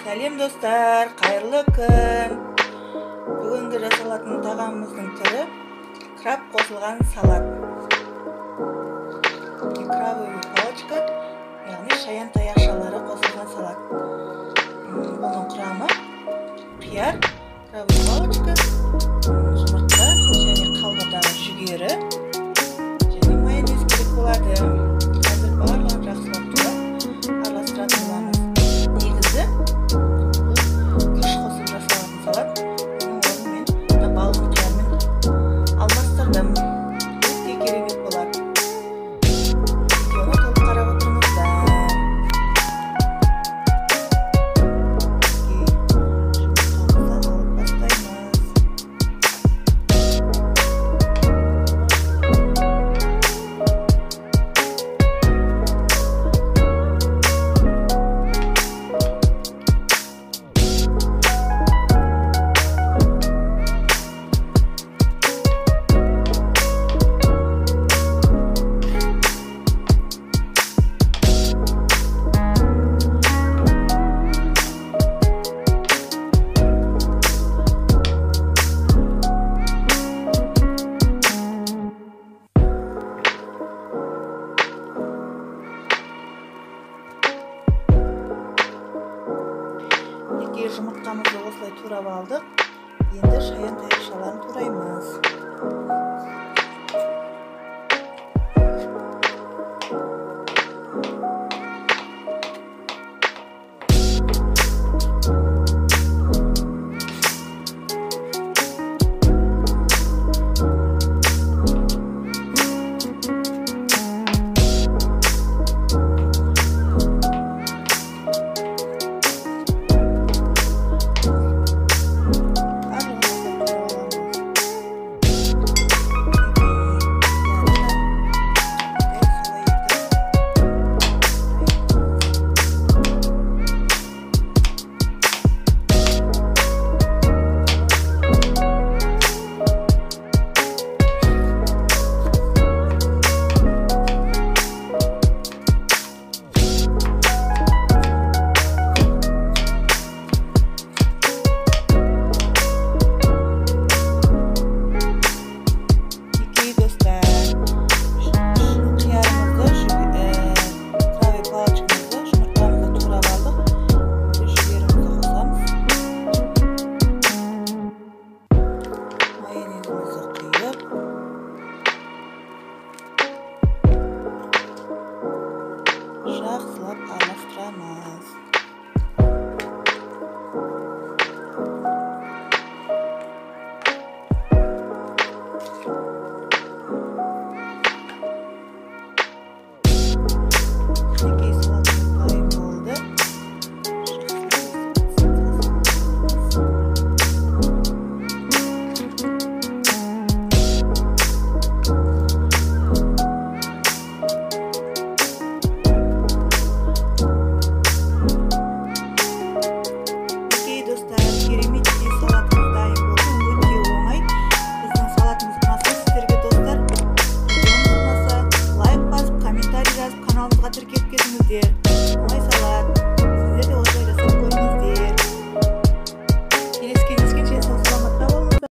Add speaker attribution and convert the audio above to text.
Speaker 1: Сәлем достар, қайырлы күн. Бүгінгі жасалатын тағамымыздың түрі краб қосылған салат. Крабовый палочка, яғни шаян таяқшалары қосылған салат. Бұның құрамы қияр, крабовый палочка, жұмыртқа және қалбырдағы жүгері және майонез керек болады. Қазір барлығын жақсылап турап араластыратын боламыз. Негізі күш қосып жасалатын салат. Оның орнымен мына балғын қиярмен алмастырдым. Өте керемет болады. Видеоны толық қарап отырыңыздар. Жұмыртқамызды алып бастаймыз. Жұмыртқамызды осылай турап алдық. Енді шаян таяқшаларын тураймыз. Жақсылап араластырамыз.